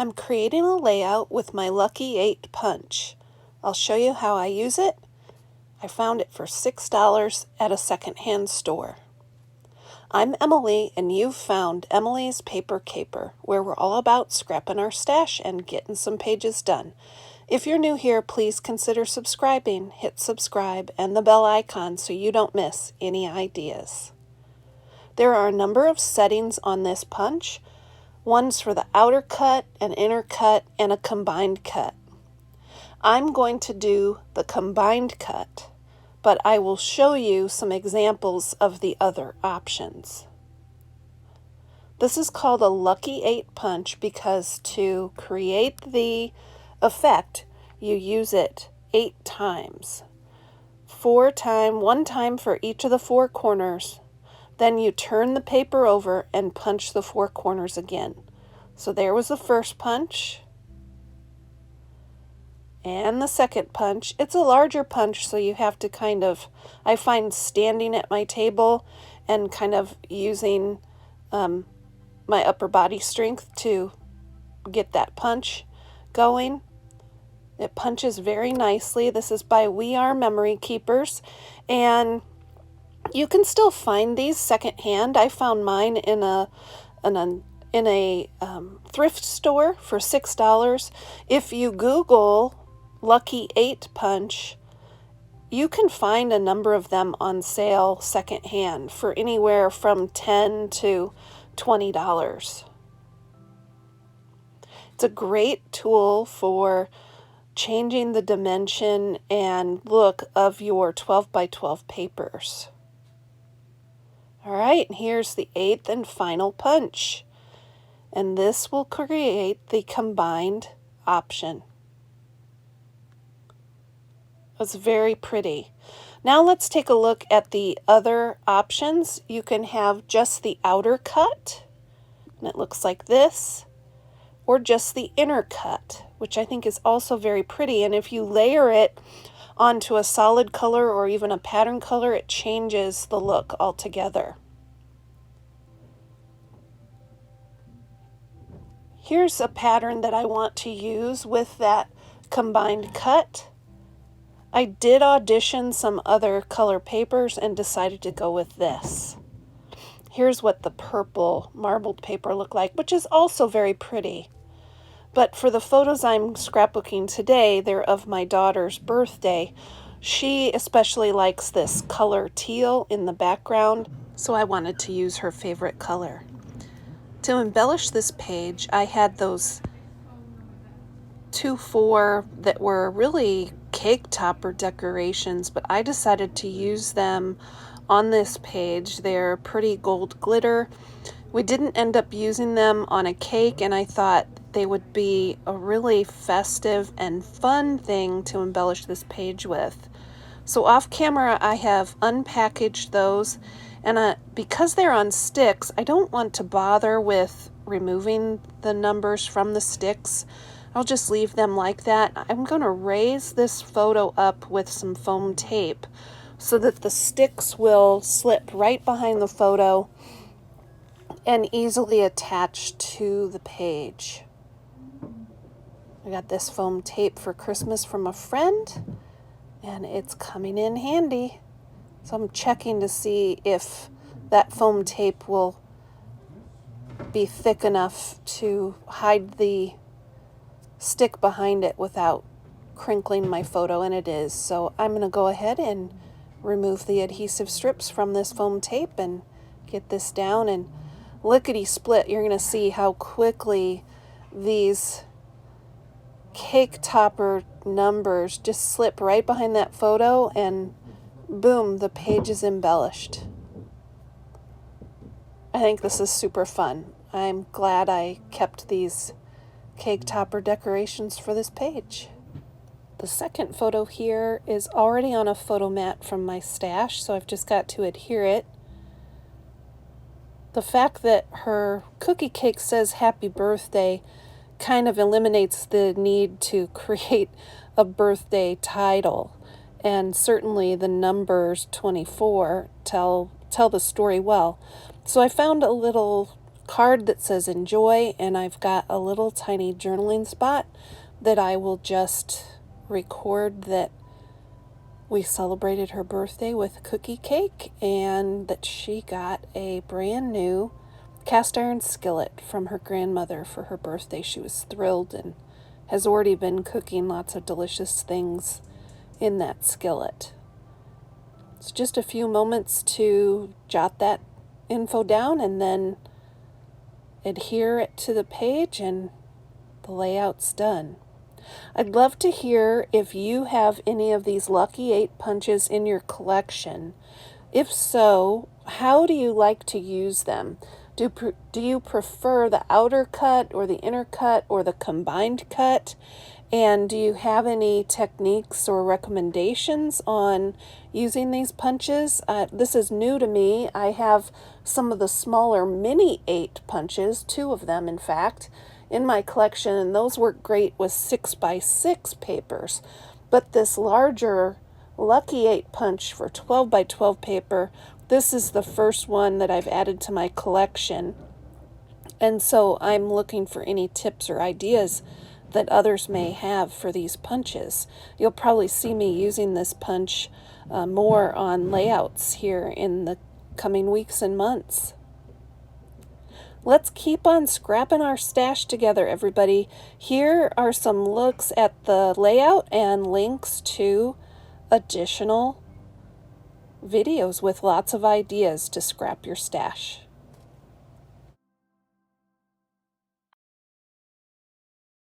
I'm creating a layout with my Lucky 8 punch. I'll show you how I use it. I found it for $6 at a secondhand store. I'm Emilee, and you've found Emilee's Paper Caper, where we're all about scrapping our stash and getting some pages done. If you're new here, please consider subscribing. Hit subscribe and the bell icon so you don't miss any ideas. There are a number of settings on this punch. One's for the outer cut, an inner cut, and a combined cut. I'm going to do the combined cut, but I will show you some examples of the other options. This is called a Lucky 8 punch because to create the effect, you use it 8 times. 1 time for each of the 4 corners. Then you turn the paper over and punch the 4 corners again. So there was the first punch. And the second punch. It's a larger punch, so you have to I find standing at my table and kind of using my upper body strength to get that punch going. It punches very nicely. This is by We Are Memory Keepers, and you can still find these secondhand. I found mine in a thrift store for $6. If you Google Lucky 8 punch, you can find a number of them on sale secondhand for anywhere from $10 to $20. It's a great tool for changing the dimension and look of your 12 by 12 papers. All right, here's the 8th and final punch. And this will create the combined option. It's very pretty. Now let's take a look at the other options. You can have just the outer cut, and it looks like this, or just the inner cut, which I think is also very pretty. And if you layer it onto a solid color or even a pattern color, it changes the look altogether. Here's a pattern that I want to use with that combined cut. I did audition some other color papers and decided to go with this. Here's what the purple marbled paper looked like, which is also very pretty. But for the photos I'm scrapbooking today, they're of my daughter's birthday. She especially likes this color teal in the background, so I wanted to use her favorite color. To embellish this page, I had those 2-4 that were really cake topper decorations, but I decided to use them on this page. They're pretty gold glitter. We didn't end up using them on a cake, and I thought they would be a really festive and fun thing to embellish this page with. So off camera, I have unpackaged those, and because they're on sticks, I don't want to bother with removing the numbers from the sticks. I'll just leave them like that. I'm going to raise this photo up with some foam tape so that the sticks will slip right behind the photo and easily attach to the page. I got this foam tape for Christmas from a friend, and it's coming in handy. So I'm checking to see if that foam tape will be thick enough to hide the stick behind it without crinkling my photo, and it is. So I'm going to go ahead and remove the adhesive strips from this foam tape and get this down, and lickety split, you're going to see how quickly these cake topper numbers just slip right behind that photo, and boom, the page is embellished. I think this is super fun. I'm glad I kept these cake topper decorations for this page. The second photo here is already on a photo mat from my stash, so I've just got to adhere it. The fact that her cookie cake says happy birthday kind of eliminates the need to create a birthday title, and certainly the numbers 24 tell the story well. So I found a little card that says enjoy, and I've got a little tiny journaling spot that I will just record that we celebrated her birthday with cookie cake and that she got a brand new cast iron skillet from her grandmother for her birthday. She was thrilled and has already been cooking lots of delicious things in that skillet. It's just a few moments to jot that info down and then adhere it to the page and the layout's done. I'd love to hear if you have any of these Lucky 8 punches in your collection. If so, how do you like to use them? Do you prefer the outer cut or the inner cut or the combined cut? And do you have any techniques or recommendations on using these punches? This is new to me. I have some of the smaller mini 8 punches, 2 of them in fact, in my collection, and those work great with 6x6 papers. But this larger Lucky 8 punch for 12x12 paper, this is the first one that I've added to my collection. And so I'm looking for any tips or ideas that others may have for these punches. You'll probably see me using this punch more on layouts here in the coming weeks and months. Let's keep on scrapping our stash together, everybody. Here are some looks at the layout and links to additional videos with lots of ideas to scrap your stash.